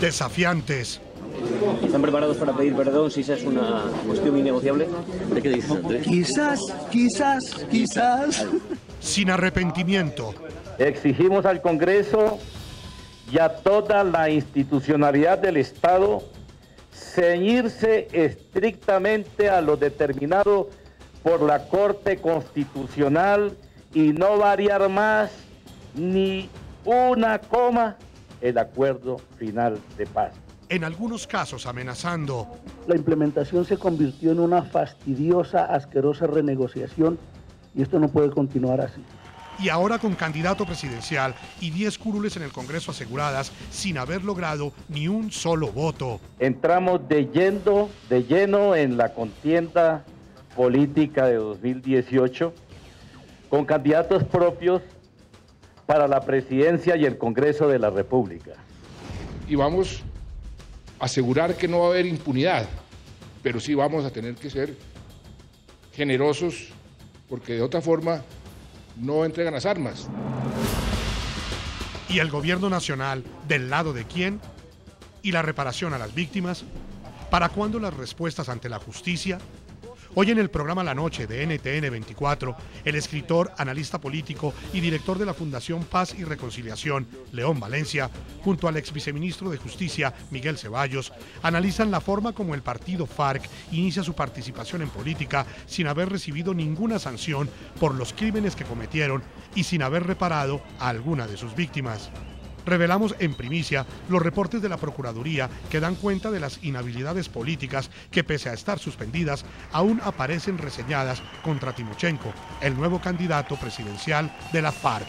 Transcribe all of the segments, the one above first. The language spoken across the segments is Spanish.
desafiantes. ¿Están preparados para pedir perdón si esa es una cuestión innegociable? ¿De qué dices, Andrés? Quizás. Sin arrepentimiento. Exigimos al Congreso y a toda la institucionalidad del Estado ceñirse estrictamente a lo determinado por la Corte Constitucional y no variar más ni una coma el acuerdo final de paz. En algunos casos amenazando. La implementación se convirtió en una fastidiosa, asquerosa renegociación y esto no puede continuar así. Y ahora con candidato presidencial y 10 curules en el Congreso aseguradas sin haber logrado ni un solo voto. Entramos de lleno en la contienda política de 2018 con candidatos propios para la presidencia y el Congreso de la República. Y vamos a asegurar que no va a haber impunidad, pero sí vamos a tener que ser generosos porque de otra forma no entregan las armas. ¿Y el gobierno nacional del lado de quién? ¿Y la reparación a las víctimas? ¿Para cuándo las respuestas ante la justicia? Hoy en el programa La Noche de NTN 24, el escritor, analista político y director de la Fundación Paz y Reconciliación, León Valencia, junto al ex viceministro de Justicia, Miguel Ceballos, analizan la forma como el partido FARC inicia su participación en política sin haber recibido ninguna sanción por los crímenes que cometieron y sin haber reparado a alguna de sus víctimas. Revelamos en primicia los reportes de la Procuraduría que dan cuenta de las inhabilidades políticas que, pese a estar suspendidas, aún aparecen reseñadas contra Timochenko, el nuevo candidato presidencial de la FARC.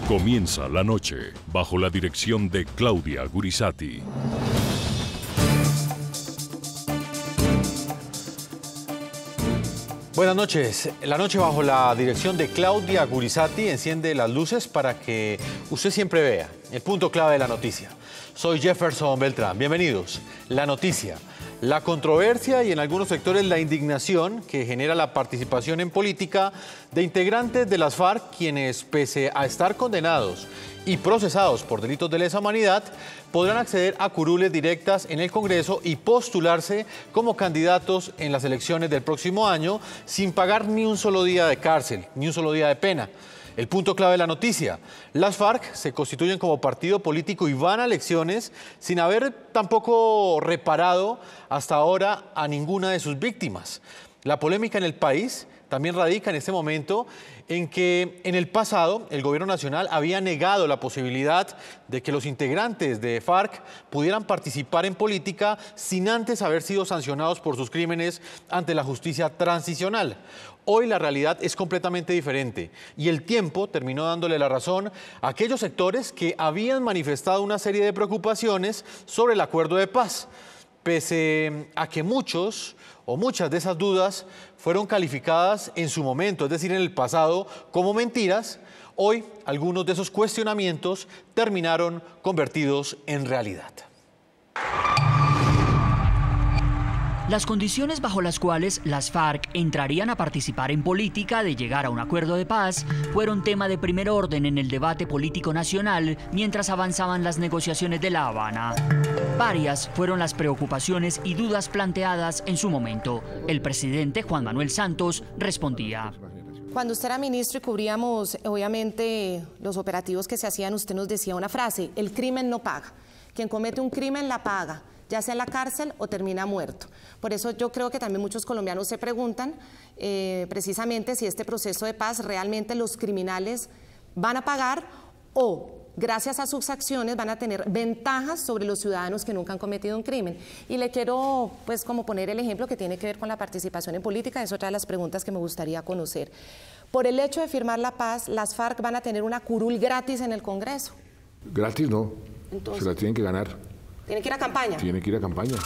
Comienza La Noche bajo la dirección de Claudia Gurisati. Buenas noches. La noche bajo la dirección de Claudia Gurisati enciende las luces para que usted siempre vea el punto clave de la noticia. Soy Jefferson Beltrán. Bienvenidos. La noticia, la controversia y en algunos sectores la indignación que genera la participación en política de integrantes de las FARC, quienes, pese a estar condenados y procesados por delitos de lesa humanidad, podrán acceder a curules directas en el Congreso y postularse como candidatos en las elecciones del próximo año sin pagar ni un solo día de cárcel, ni un solo día de pena. El punto clave de la noticia, las FARC se constituyen como partido político y van a elecciones sin haber tampoco reparado hasta ahora a ninguna de sus víctimas. La polémica en el país también radica en este momento en que en el pasado el gobierno nacional había negado la posibilidad de que los integrantes de FARC pudieran participar en política sin antes haber sido sancionados por sus crímenes ante la justicia transicional. Hoy la realidad es completamente diferente y el tiempo terminó dándole la razón a aquellos sectores que habían manifestado una serie de preocupaciones sobre el acuerdo de paz, pese a que muchos o muchas de esas dudas fueron calificadas en su momento, es decir, en el pasado, como mentiras. Hoy algunos de esos cuestionamientos terminaron convertidos en realidad. Las condiciones bajo las cuales las FARC entrarían a participar en política de llegar a un acuerdo de paz fueron tema de primer orden en el debate político nacional mientras avanzaban las negociaciones de La Habana. Varias fueron las preocupaciones y dudas planteadas en su momento. El presidente Juan Manuel Santos respondía. Cuando usted era ministro y cubríamos, obviamente, los operativos que se hacían, usted nos decía una frase: el crimen no paga. Quien comete un crimen la paga, ya sea en la cárcel o termina muerto. Por eso yo creo que también muchos colombianos se preguntan precisamente si este proceso de paz realmente los criminales van a pagar o gracias a sus acciones van a tener ventajas sobre los ciudadanos que nunca han cometido un crimen. Y le quiero pues como poner el ejemplo que tiene que ver con la participación en política, es otra de las preguntas que me gustaría conocer. Por el hecho de firmar la paz, las FARC van a tener una curul gratis en el Congreso. Gratis no, Entonces, se la tienen que ganar. ¿Tiene que ir a campaña? Tiene que ir a campaña.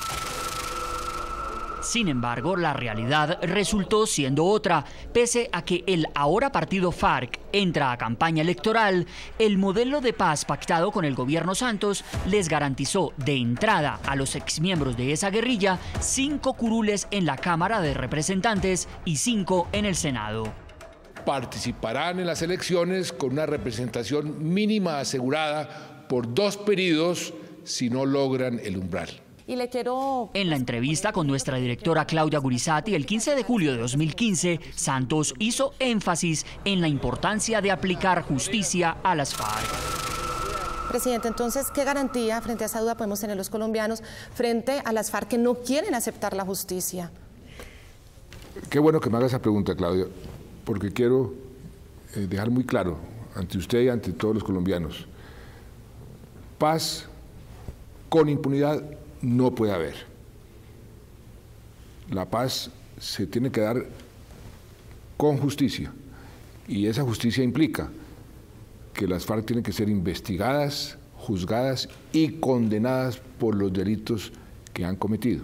Sin embargo, la realidad resultó siendo otra. Pese a que el ahora partido FARC entra a campaña electoral, el modelo de paz pactado con el gobierno Santos les garantizó de entrada a los exmiembros de esa guerrilla 5 curules en la Cámara de Representantes y 5 en el Senado. Participarán en las elecciones con una representación mínima asegurada por 2 periodos si no logran el umbral. Y le quiero... En la entrevista con nuestra directora Claudia Gurizati el 15 de julio de 2015, Santos hizo énfasis en la importancia de aplicar justicia a las FARC. Presidente, entonces, ¿qué garantía frente a esa duda podemos tener los colombianos frente a las FARC que no quieren aceptar la justicia? Qué bueno que me haga esa pregunta, Claudia, porque quiero dejar muy claro ante usted y ante todos los colombianos: paz con impunidad no puede haber. La paz se tiene que dar con justicia, y esa justicia implica que las FARC tienen que ser investigadas, juzgadas y condenadas por los delitos que han cometido.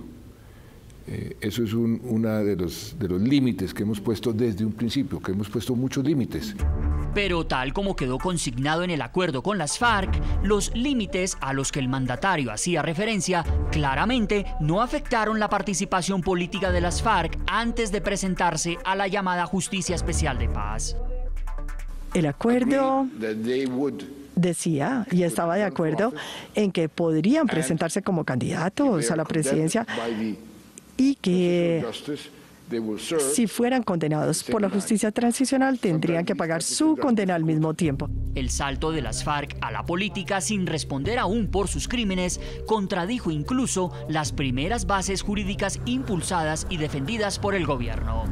Eso es uno de los límites que hemos puesto desde un principio, que hemos puesto muchos límites. Pero tal como quedó consignado en el acuerdo con las FARC, los límites a los que el mandatario hacía referencia claramente no afectaron la participación política de las FARC antes de presentarse a la llamada Justicia Especial de Paz. El acuerdo decía y estaba de acuerdo en que podrían presentarse como candidatos a la presidencia y que si fueran condenados por la justicia transicional tendrían que pagar su condena al mismo tiempo. El salto de las FARC a la política sin responder aún por sus crímenes contradijo incluso las primeras bases jurídicas impulsadas y defendidas por el gobierno.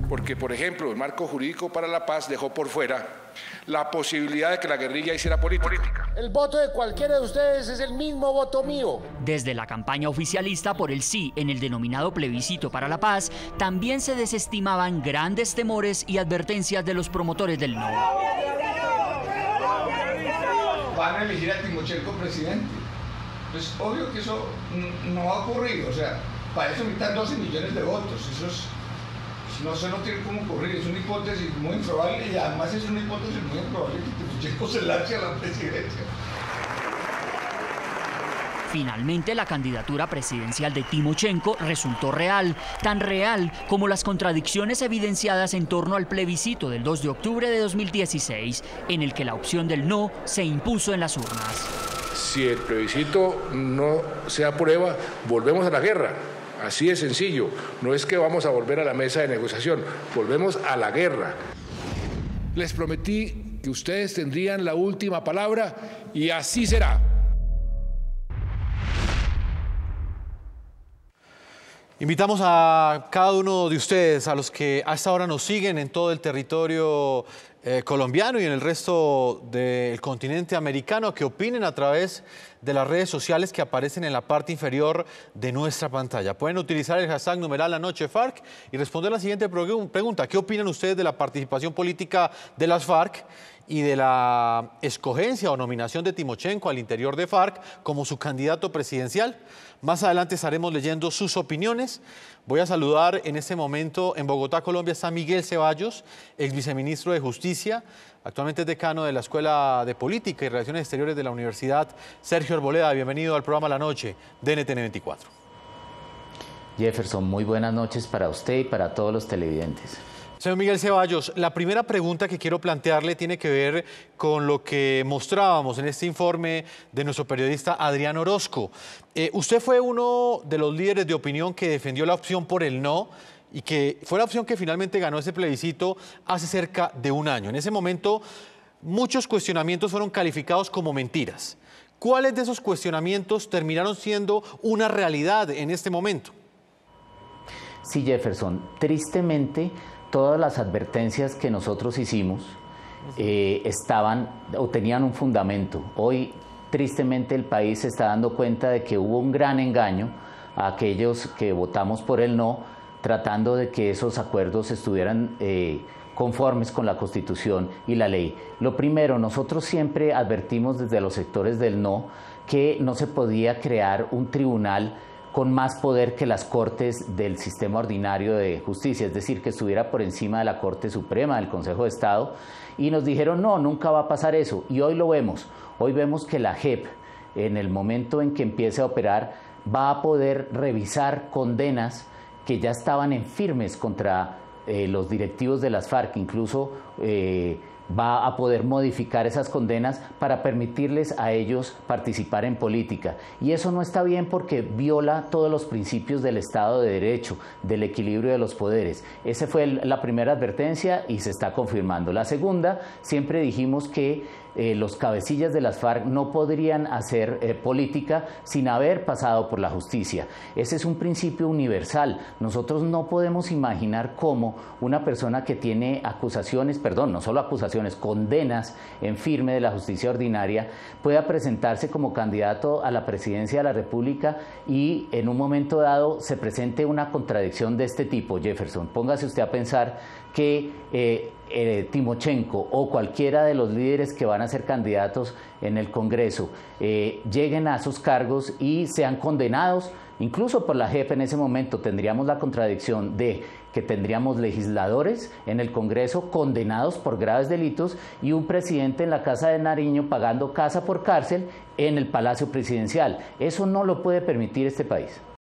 Porque, por ejemplo, el marco jurídico para la paz dejó por fuera la posibilidad de que la guerrilla hiciera política. El voto de cualquiera de ustedes es el mismo voto mío. Desde la campaña oficialista por el sí en el denominado plebiscito para la paz, también se desestimaban grandes temores y advertencias de los promotores del no. Van a elegir a Timochenko presidente. Pues obvio que eso no va a ocurrir. O sea, para eso necesitan 12 millones de votos. Eso es... No tiene cómo ocurrir, es una hipótesis muy improbable y además es una hipótesis muy improbable que Timochenko se lance a la presidencia. Finalmente, la candidatura presidencial de Timochenko resultó real, tan real como las contradicciones evidenciadas en torno al plebiscito del 2 de octubre de 2016, en el que la opción del no se impuso en las urnas. Si el plebiscito no se aprueba, volvemos a la guerra. Así de sencillo, no es que vamos a volver a la mesa de negociación, volvemos a la guerra. Les prometí que ustedes tendrían la última palabra y así será. Invitamos a cada uno de ustedes, a los que a esta hora nos siguen en todo el territorio colombiano y en el resto del continente americano, a que opinen a través de las redes sociales que aparecen en la parte inferior de nuestra pantalla. Pueden utilizar el hashtag numeral #LaNocheFARC y responder la siguiente pregunta: ¿qué opinan ustedes de la participación política de las FARC y de la escogencia o nominación de Timochenko al interior de FARC como su candidato presidencial? Más adelante estaremos leyendo sus opiniones. Voy a saludar en este momento en Bogotá, Colombia, está Miguel Ceballos, ex viceministro de Justicia, actualmente es decano de la Escuela de Política y Relaciones Exteriores de la Universidad Sergio Arboleda. Bienvenido al programa La Noche de NTN 24. Jefferson, muy buenas noches para usted y para todos los televidentes. Señor Miguel Ceballos, la primera pregunta que quiero plantearle tiene que ver con lo que mostrábamos en este informe de nuestro periodista Adrián Orozco. Usted fue uno de los líderes de opinión que defendió la opción por el no y que fue la opción que finalmente ganó ese plebiscito hace cerca de un año. En ese momento, muchos cuestionamientos fueron calificados como mentiras. ¿Cuáles de esos cuestionamientos terminaron siendo una realidad en este momento? Sí, Jefferson, tristemente todas las advertencias que nosotros hicimos estaban o tenían un fundamento. Hoy, tristemente, el país se está dando cuenta de que hubo un gran engaño a aquellos que votamos por el no, tratando de que esos acuerdos estuvieran conformes con la Constitución y la ley. Lo primero, nosotros siempre advertimos desde los sectores del no que no se podía crear un tribunal con más poder que las cortes del sistema ordinario de justicia, es decir, que estuviera por encima de la Corte Suprema, del Consejo de Estado, y nos dijeron no, nunca va a pasar eso, y hoy lo vemos. Hoy vemos que la JEP, en el momento en que empiece a operar, va a poder revisar condenas que ya estaban en firmes contra los directivos de las FARC, incluso va a poder modificar esas condenas para permitirles a ellos participar en política. Y eso no está bien porque viola todos los principios del Estado de Derecho, del equilibrio de los poderes. Esa fue la primera advertencia y se está confirmando. La segunda, siempre dijimos que los cabecillas de las FARC no podrían hacer política sin haber pasado por la justicia. Ese es un principio universal. Nosotros no podemos imaginar cómo una persona que tiene no solo acusaciones, condenas en firme de la justicia ordinaria, pueda presentarse como candidato a la presidencia de la República y en un momento dado se presente una contradicción de este tipo. Jefferson, póngase usted a pensar que Timochenko o cualquiera de los líderes que van a ser candidatos en el Congreso lleguen a sus cargos y sean condenados, incluso por la JEP. En ese momento tendríamos la contradicción de que tendríamos legisladores en el Congreso condenados por graves delitos y un presidente en la Casa de Nariño pagando casa por cárcel en el Palacio Presidencial. Eso no lo puede permitir este país.